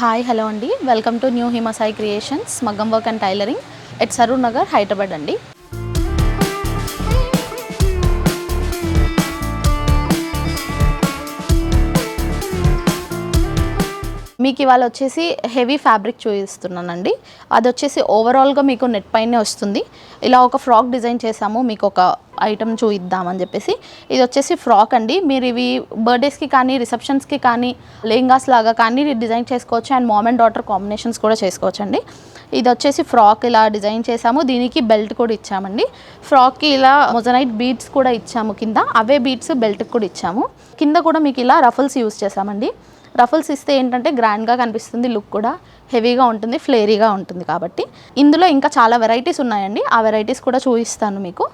Hi hello అండి, welcome to new Himasai creations మగ్గం work and tailoring at Saroornagar Hyderabad అండి. మీకు ఇవాళ వచ్చేసి హెవీ ఫ్యాబ్రిక్ చూపిస్తున్నానండి. అది వచ్చేసి ఓవరాల్గా మీకు నెట్ పైనే వస్తుంది. ఇలా ఒక ఫ్రాక్ డిజైన్ చేసాము, మీకు ఒక ఐటమ్ చూపిద్దామని చెప్పేసి. ఇది వచ్చేసి ఫ్రాక్ అండి. మీరు ఇవి బర్త్డేస్కి కానీ రిసెప్షన్స్కి కానీ లెహంగాస్ లాగా కానీ డిజైన్ చేసుకోవచ్చు. And mom and daughter combinations కూడా చేసుకోవచ్చు అండి. ఇది వచ్చేసి ఫ్రాక్ ఇలా డిజైన్ చేసాము, దీనికి బెల్ట్ కూడా ఇచ్చామండి. ఫ్రాక్కి ఇలా మొజనైట్ బీడ్స్ కూడా ఇచ్చాము కింద, అవే బీడ్స్ బెల్ట్కి కూడా ఇచ్చాము. కింద కూడా మీకు ఇలా రఫల్స్ యూస్ చేసామండి. రఫల్స్ ఇస్తే ఏంటంటే గ్రాండ్గా కనిపిస్తుంది, లుక్ కూడా హెవీగా ఉంటుంది, ఫ్లేరీగా ఉంటుంది. కాబట్టి ఇందులో ఇంకా చాలా వెరైటీస్ ఉన్నాయండి, ఆ వెరైటీస్ కూడా చూపిస్తాను మీకు.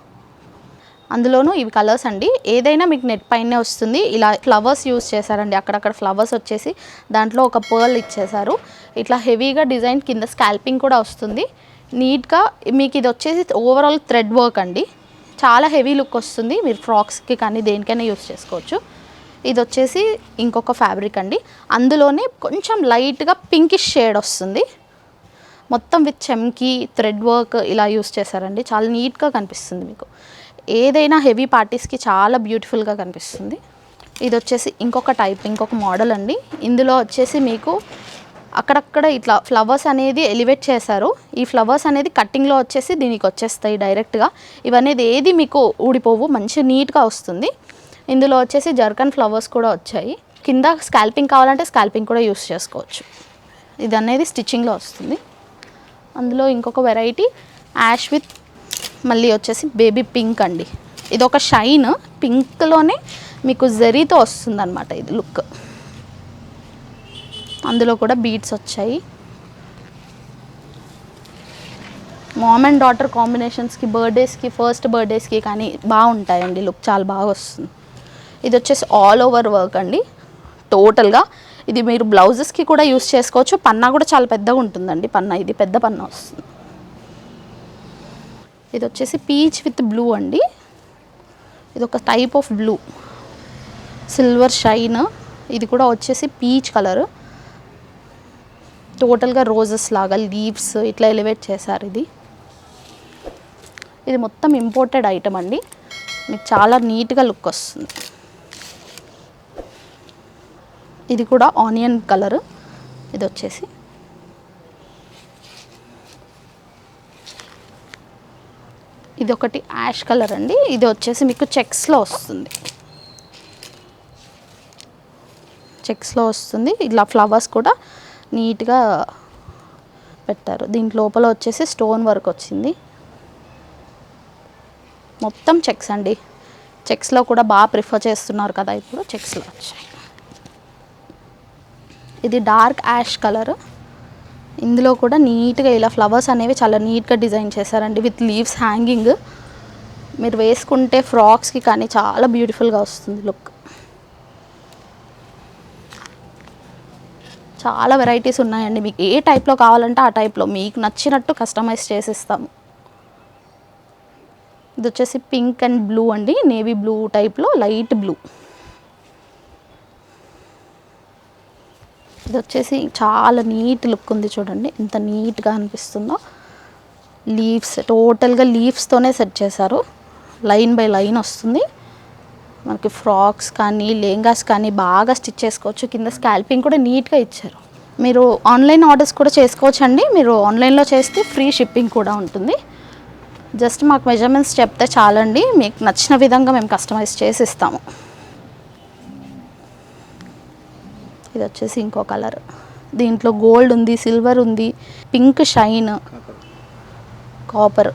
అందులోనూ ఇవి కలర్స్ అండి, ఏదైనా మీకు నెట్ పైనే వస్తుంది. ఇలా ఫ్లవర్స్ యూస్ చేశారండి, అక్కడక్కడ ఫ్లవర్స్ వచ్చేసి దాంట్లో ఒక పర్ల్ ఇచ్చేసారు. ఇట్లా హెవీగా డిజైన్ కింద స్కాల్పింగ్ కూడా వస్తుంది నీట్గా. మీకు ఇది వచ్చేసి ఓవరాల్ థ్రెడ్ వర్క్ అండి, చాలా హెవీ లుక్ వస్తుంది. మీరు ఫ్రాక్స్కి కానీ దేనికైనా యూస్ చేసుకోవచ్చు. ఇది వచ్చేసి ఇంకొక ఫ్యాబ్రిక్ అండి, అందులోనే కొంచెం లైట్గా పింకిష్ షేడ్ వస్తుంది. మొత్తం విత్ చెమ్కి థ్రెడ్ వర్క్ ఇలా యూస్ చేశారండి, చాలా నీట్గా కనిపిస్తుంది. మీకు ఏదైనా హెవీ పార్టీస్కి చాలా బ్యూటిఫుల్గా కనిపిస్తుంది. ఇది వచ్చేసి ఇంకొక మోడల్ అండి. ఇందులో వచ్చేసి మీకు అక్కడక్కడ ఇట్లా ఫ్లవర్స్ అనేది ఎలివేట్ చేశారు. ఈ ఫ్లవర్స్ అనేది కట్టింగ్లో వచ్చేసి దీనికి వచ్చేస్తాయి డైరెక్ట్గా. ఇవనేది ఏది మీకు ఊడిపోవు, మంచి నీట్గా వస్తుంది. ఇందులో వచ్చేసి జర్కన్ ఫ్లవర్స్ కూడా వచ్చాయి. కింద స్కాల్పింగ్ కావాలంటే స్కాల్పింగ్ కూడా యూస్ చేసుకోవచ్చు. ఇది అనేది స్టిచ్చింగ్లో వస్తుంది. అందులో ఇంకొక వెరైటీ యాష్ విత్ మళ్ళీ వచ్చేసి బేబీ పింక్ అండి. ఇది ఒక షైన్ పింక్లోనే మీకు జరీతో వస్తుంది అనమాట ఇది లుక్. అందులో కూడా బీడ్స్ వచ్చాయి. మామ్ అండ్ డాటర్ కాంబినేషన్స్కి బర్త్డేస్కి ఫస్ట్ బర్త్డేస్కి కానీ బాగుంటాయండి, లుక్ చాలా బాగా వస్తుంది. ఇది వచ్చేసి ఆల్ ఓవర్ వర్క్ అండి టోటల్గా. ఇది మీరు బ్లౌజెస్కి కూడా యూస్ చేసుకోవచ్చు. పన్నా కూడా చాలా పెద్దగా ఉంటుందండి, పన్నా ఇది పెద్ద పన్నా వస్తుంది. ఇది వచ్చేసి పీచ్ విత్ బ్లూ అండి. ఇది ఒక type of blue, silver shine. ఇది కూడా వచ్చేసి పీచ్ కలర్, టోటల్గా రోజెస్ లాగా లీవ్స్ ఇట్లా ఎలివేట్ చేశారు. ఇది మొత్తం ఇంపోర్టెడ్ ఐటమ్ అండి, మీకు చాలా నీట్గా లుక్ వస్తుంది. ఇది కూడా ఆనియన్ కలర్. ఇది వచ్చేసి ఇది ఒకటి యాష్ కలర్ అండి. ఇది వచ్చేసి మీకు చెక్స్లో వస్తుంది, ఇలా ఫ్లవర్స్ కూడా నీట్గా పెట్టారు. దీని లోపల వచ్చేసి స్టోన్ వర్క్ వచ్చింది. మొత్తం చెక్స్ అండి, చెక్స్లో కూడా బాగా ప్రిఫర్ చేస్తున్నారు కదా ఇప్పుడు, చెక్స్లో వచ్చాయి. ఇది డార్క్ యాష్ కలర్. ఇందులో కూడా నీట్గా ఇలా ఫ్లవర్స్ అనేవి చాలా నీట్గా డిజైన్ చేశారండి విత్ లీవ్స్ హ్యాంగింగ్. మీరు వేసుకుంటే ఫ్రాక్స్కి కానీ చాలా బ్యూటిఫుల్గా వస్తుంది లుక్. చాలా వెరైటీస్ ఉన్నాయండి, మీకు ఏ టైప్లో కావాలంటే ఆ టైప్లో మీకు నచ్చినట్టు కస్టమైజ్ చేసిస్తాము. ఇది వచ్చేసి పింక్ అండ్ బ్లూ అండి, నేవీ బ్లూ టైప్లో లైట్ బ్లూ. ఇది వచ్చేసి చాలా నీట్ లుక్ ఉంది, చూడండి ఎంత నీట్గా అనిపిస్తుందో. లీవ్స్ టోటల్గా లీవ్స్తోనే సెట్ చేశారు, లైన్ బై లైన్ వస్తుంది. మనకి ఫ్రాక్స్ కానీ లెహంగాస్ కానీ బాగా స్టిచ్ చేసుకోవచ్చు. కింద స్కాల్పింగ్ కూడా నీట్గా ఇచ్చారు. మీరు ఆన్లైన్ ఆర్డర్స్ కూడా చేసుకోవచ్చు అండి. మీరు ఆన్లైన్లో చేస్తే ఫ్రీ షిప్పింగ్ కూడా ఉంటుంది. జస్ట్ మాకు మెజర్మెంట్స్ చెప్తే చాలండి, మీకు నచ్చిన విధంగా మేము కస్టమైజ్ చేసి ఇస్తాము. ఇది వచ్చేసి ఇంకో కలర్, దీంట్లో గోల్డ్ ఉంది, సిల్వర్ ఉంది, పింక్ షైన్, కాపర్.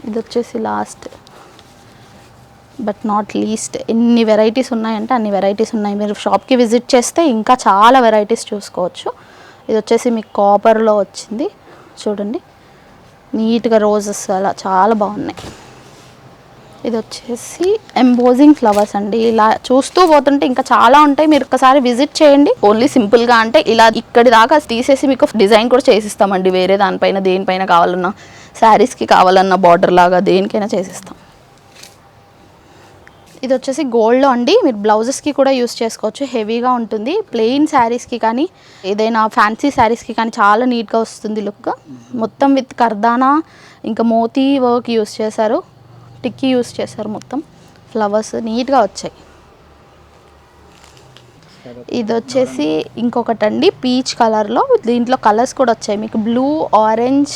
ఇది వచ్చేసి లాస్ట్ బట్ నాట్ లీస్ట్. ఎన్ని వెరైటీస్ ఉన్నాయంటే అన్ని వెరైటీస్ ఉన్నాయి. మీరు షాప్కి విజిట్ చేస్తే ఇంకా చాలా వెరైటీస్ చూసుకోవచ్చు. ఇది వచ్చేసి మీకు కాపర్లో వచ్చింది, చూడండి నీట్గా రోజెస్ అలా చాలా బాగున్నాయి. ఇది వచ్చేసి ఎంబోజింగ్ ఫ్లవర్స్ అండి. ఇలా చూస్తూ పోతుంటే ఇంకా చాలా ఉంటాయి, మీరు ఒకసారి విజిట్ చేయండి. ఓన్లీ సింపుల్గా అంటే ఇలా ఇక్కడి దాకా తీసేసి మీకు డిజైన్ కూడా చేసిస్తామండి. వేరే దానిపైన దేనిపైన కావాలన్నా, శారీస్కి కావాలన్నా బార్డర్ లాగా దేనికైనా చేసిస్తాం. ఇది వచ్చేసి గోల్డ్లో అండి, మీరు బ్లౌజెస్కి కూడా యూస్ చేసుకోవచ్చు. హెవీగా ఉంటుంది, ప్లెయిన్ శారీస్కి కానీ ఏదైనా ఫ్యాన్సీ శారీస్కి కానీ చాలా నీట్గా వస్తుంది లుక్. మొత్తం విత్ కర్దానా ఇంకా మోతీ వర్క్ యూస్ చేశారు, టిక్కీ యూస్ చేశారు, మొత్తం ఫ్లవర్స్ నీట్గా వచ్చాయి. ఇది వచ్చేసి ఇంకొకటి అండి పీచ్ కలర్లో, దీంట్లో కలర్స్ కూడా వచ్చాయి మీకు, బ్లూ, ఆరెంజ్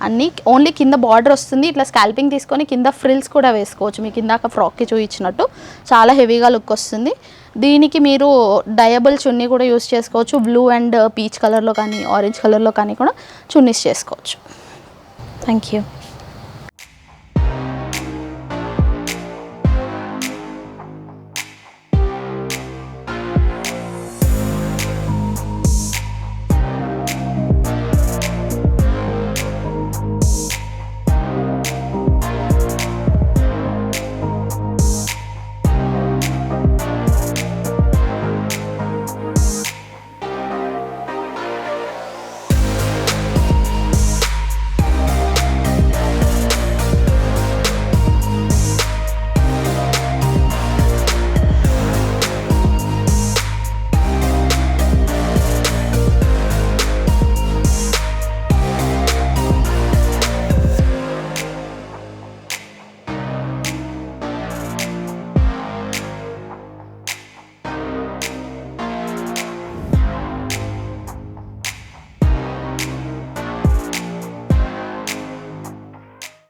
అన్నీ. ఓన్లీ కింద బార్డర్ వస్తుంది, ఇట్లా స్కాల్పింగ్ తీసుకొని కింద ఫ్రిల్స్ కూడా వేసుకోవచ్చు. మీకు ఇందాక ఫ్రాక్కి చూపించినట్టు చాలా హెవీగా లుక్ వస్తుంది. దీనికి మీరు డయబుల్ చున్నీ కూడా యూస్ చేసుకోవచ్చు. బ్లూ అండ్ పీచ్ కలర్లో కానీ ఆరెంజ్ కలర్లో కానీ కూడా చున్నీస్ చేసుకోవచ్చు. Thank you.